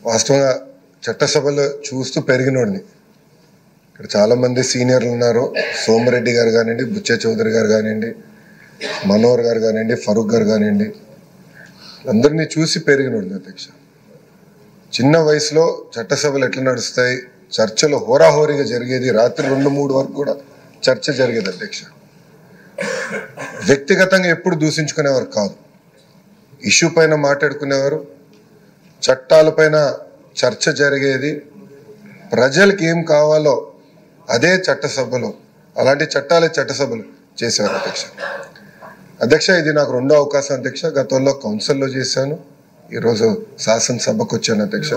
వాస్తవంగా చట్టసభలో చూస్తూ పెరిగినోడిని. ఇక్కడ చాలామంది సీనియర్లు ఉన్నారు. సోమిరెడ్డి గారు కానివ్వండి, బుచ్చే చౌదరి గారు కానివ్వండి, మనోహర్ గారు కానివ్వండి, ఫరూక్ గారు కానివ్వండి, అందరినీ చూసి పెరిగినోడిని అధ్యక్ష. చిన్న వయసులో చట్టసభలు ఎట్లా నడుస్తాయి, చర్చలు హోరాహోరీగా జరిగేది, రాత్రి 2-3 వరకు కూడా చర్చ జరిగేది అధ్యక్ష. వ్యక్తిగతంగా ఎప్పుడు దూషించుకునేవారు కాదు, ఇష్యూ పైన మాట్లాడుకునేవారు, చట్టాలపైన చర్చ జరిగేది, ప్రజలకు ఏం కావాలో అదే చట్టసభలో, అలాంటి చట్టసభలు చేసేవారు అధ్యక్ష. అధ్యక్ష, ఇది నాకు 2వ అవకాశం అధ్యక్ష. గతంలో కౌన్సిల్లో చేశాను, ఈరోజు శాసనసభకు వచ్చాను అధ్యక్ష.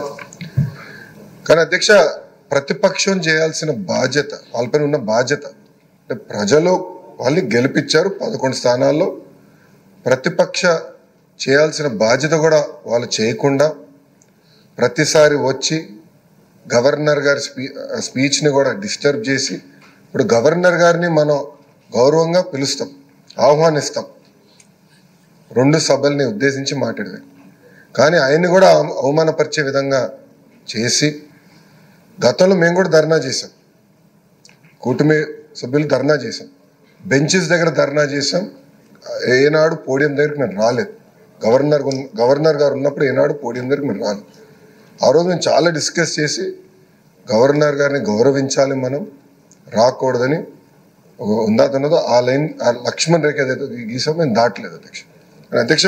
కానీ అధ్యక్ష, ప్రతిపక్షం చేయాల్సిన బాధ్యత, వాళ్ళపైన ఉన్న బాధ్యత, అంటే ప్రజలు వాళ్ళని గెలిపించారు 11 స్థానాల్లో, ప్రతిపక్ష చేయాల్సిన బాధ్యత కూడా వాళ్ళు చేయకుండా ప్రతిసారి వచ్చి గవర్నర్ గారి స్పీచ్ని కూడా డిస్టర్బ్ చేసి, ఇప్పుడు గవర్నర్ గారిని మనం గౌరవంగా పిలుస్తాం, ఆహ్వానిస్తాం 2 సభల్ని ఉద్దేశించి మాట్లాడారు, కానీ ఆయన్ని కూడా అవమానపరిచే విధంగా చేసి, గతంలో మేము కూడా ధర్నా చేసాం, కూటమి సభ్యులు ధర్నా చేసాం, బెంచెస్ దగ్గర ధర్నా చేసాం. ఏనాడు పోడియం దగ్గరికి మేము రాలేదు. గవర్నర్ గారు ఉన్నప్పుడు ఏనాడు పోడియం దగ్గరికి మేము రాలేదు. ఆ రోజు మేము చాలా డిస్కస్ చేసి గవర్నర్ గారిని గౌరవించాలి, మనం రాకూడదని ఉందాతన్నదో ఆ లైన్, ఆ లక్ష్మణ్ రేఖ ఏదైతే గీసాం మేము దాటలేదు అధ్యక్ష. అధ్యక్ష,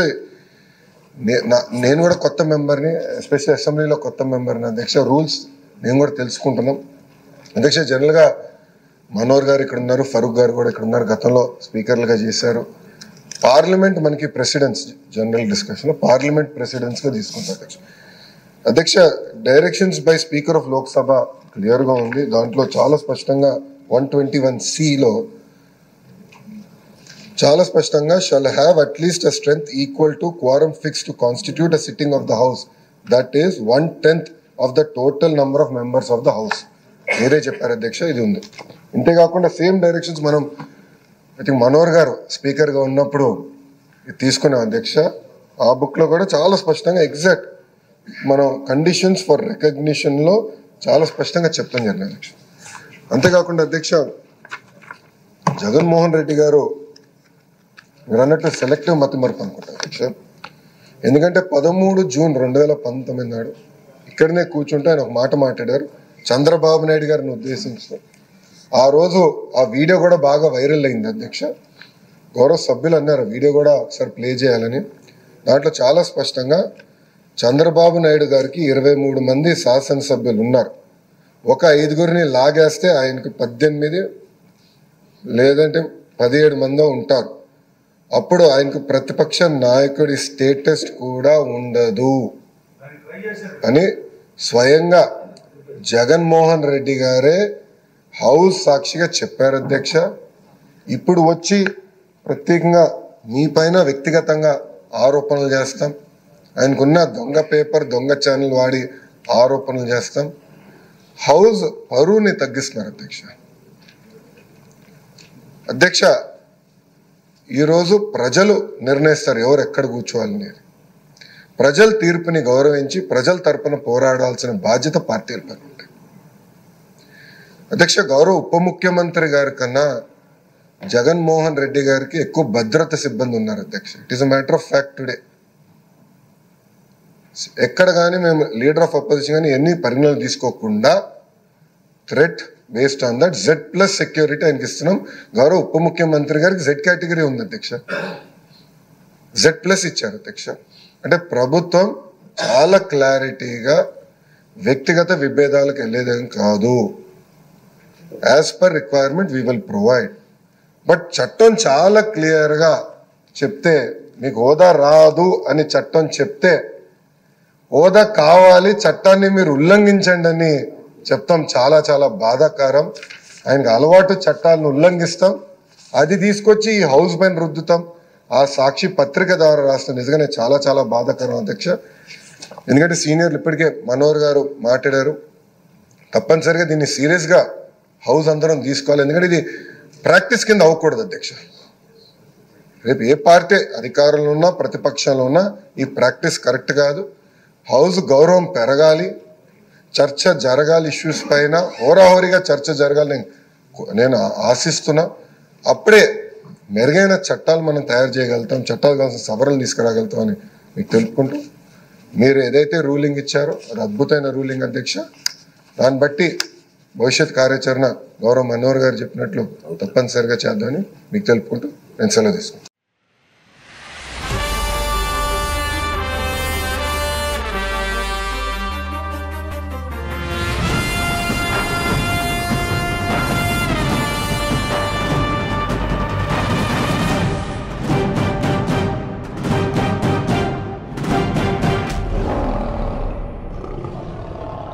నేను కూడా కొత్త మెంబర్ని, ఎస్పెషల్లీ అసెంబ్లీలో కొత్త మెంబర్ని అధ్యక్ష. రూల్స్ నేను కూడా తెలుసుకుంటున్నాం అధ్యక్ష. జనరల్గా మనోహర్ గారు ఇక్కడ ఉన్నారు, ఫరూక్ గారు కూడా ఇక్కడ ఉన్నారు, గతంలో స్పీకర్లుగా చేశారు. పార్లమెంట్ మనకి ప్రెసిడెన్స్, జనరల్ డిస్కషన్లో పార్లమెంట్ ప్రెసిడెన్స్గా తీసుకుంటారు అధ్యక్ష. అధ్యక్ష, directions by speaker of Lok Sabha క్లియర్గా ఉంది. దాంట్లో చాలా స్పష్టంగా 121(c)లో చాలా స్పష్టంగా shall have at least a strength equal to క్వారం fix to constitute a sitting of the house, that is 1/10 of the total number of members of the house. మీరే చెప్పారు అధ్యక్ష, ఇది ఉంది. ఇంతేకాకుండా సేమ్ డైరెక్షన్స్ మనం ఐ థింక్ మనోహర్ గారు స్పీకర్గా ఉన్నప్పుడు తీసుకున్నాం అధ్యక్ష. ఆ బుక్లో కూడా చాలా స్పష్టంగా ఎగ్జాక్ట్ మనం కండిషన్స్ ఫర్ రికగ్నిషన్లో చాలా స్పష్టంగా చెప్తాం జరిగింది అధ్యక్ష. అంతేకాకుండా అధ్యక్ష, జగన్మోహన్ రెడ్డి గారు మీరు అన్నట్లు సెలెక్టివ్ మతిమరుపు అనుకుంటారు అధ్యక్ష. ఎందుకంటే 13 జూన్ 2019 నాడు ఇక్కడనే కూర్చుంటే ఆయన ఒక మాట మాట్లాడారు చంద్రబాబు నాయుడు గారిని ఉద్దేశించి. ఆ రోజు ఆ వీడియో కూడా బాగా వైరల్ అయింది అధ్యక్ష. గౌరవ సభ్యులు అన్నారు వీడియో కూడా ఒకసారి ప్లే చేయాలని. దాంట్లో చాలా స్పష్టంగా చంద్రబాబు నాయుడు గారికి 23 మంది శాసనసభ్యులు ఉన్నారు. ఒక 5గురిని లాగేస్తే ఆయనకు 18 లేదంటే 17 మందో ఉంటారు. అప్పుడు ఆయనకు ప్రతిపక్ష నాయకుడి స్టేటస్ కూడా ఉండదు అని స్వయంగా జగన్మోహన్ రెడ్డి గారే హౌస్ సాక్షిగా చెప్పారు అధ్యక్ష. ఇప్పుడు వచ్చి ప్రత్యేకంగా మీ పైన వ్యక్తిగతంగా ఆరోపణలు చేస్తాం, ఆయనకున్న దొంగ పేపర్, దొంగ ఛానల్ వాడి ఆరోపణలు చేస్తాం. హౌస్ పరువుని తగ్గిస్తున్నారు అధ్యక్ష. అధ్యక్ష, ఈరోజు ప్రజలు నిర్ణయిస్తారు ఎవరు ఎక్కడ కూర్చోవాలని. ప్రజల తీర్పుని గౌరవించి ప్రజల తరపున పోరాడాల్సిన బాధ్యత పార్టీలపై ఉంటాయి అధ్యక్ష. గౌరవ ఉప ముఖ్యమంత్రి గారి కన్నా జగన్మోహన్ రెడ్డి గారికి ఎక్కువ భద్రత సిబ్బంది ఉన్నారు అధ్యక్ష. It is a matter of fact today. ఎక్కడ కానీ మేము లీడర్ ఆఫ్ అపోజిషన్ కానీ ఎన్ని పరిగణనలు తీసుకోకుండా threat based on that Z+ security ఆయనకి ఇస్తున్నాం. గౌరవ ఉప ముఖ్యమంత్రి గారికి Z కేటగిరీ ఉంది అధ్యక్ష, Z+ ఇచ్చారు అధ్యక్ష. అంటే ప్రభుత్వం చాలా క్లారిటీగా వ్యక్తిగత విభేదాలకు వెళ్ళేదేం కాదు, as per requirement we will provide. But చట్టం చాలా క్లియర్గా చెప్తే, మీకు హోదా రాదు అని చట్టం చెప్తే హోదా కావాలి, చట్టాన్ని మీరు ఉల్లంఘించండి అని చెప్తాం. చాలా చాలా బాధాకరం. ఆయనకు అలవాటు చట్టాలను ఉల్లంఘిస్తాం, అది తీసుకొచ్చి ఈ హౌస్ పైన రుద్దుతాం. ఆ సాక్షి పత్రిక ద్వారా రాస్తాం. నిజంగానే చాలా చాలా బాధాకరం అధ్యక్ష. ఎందుకంటే సీనియర్లు ఇప్పటికే మనోహర్ గారు మాట్లాడారు, తప్పనిసరిగా దీన్ని సీరియస్గా హౌస్ అందరం తీసుకోవాలి. ఎందుకంటే ఇది ప్రాక్టీస్ కింద అవ్వకూడదు అధ్యక్ష. రేపు ఏ పార్టీ అధికారంలో ఉన్నా ప్రతిపక్షంలో ఉన్నా ఈ ప్రాక్టీస్ కరెక్ట్ కాదు. హౌస్ గౌరవం పెరగాలి, చర్చ జరగాలి, ఇష్యూస్ పైన హోరాహోరీగా చర్చ జరగాలి నేను ఆశిస్తున్నా. అప్పుడే మెరుగైన చట్టాలు మనం తయారు చేయగలుగుతాం, చట్టాలు కావాల్సిన సవరణలు తీసుకురాగలుగుతాం అని మీకు తెలుపుకుంటూ, మీరు ఏదైతే రూలింగ్ ఇచ్చారో అది అద్భుతమైన రూలింగ్ అధ్యక్ష. దాన్ని బట్టి భవిష్యత్ కార్యాచరణ గౌరవ మనోహర్ గారు చెప్పినట్లు తప్పనిసరిగా చేద్దామని మీకు తెలుపుకుంటూ నేను సెలవు తీసుకుంటాను.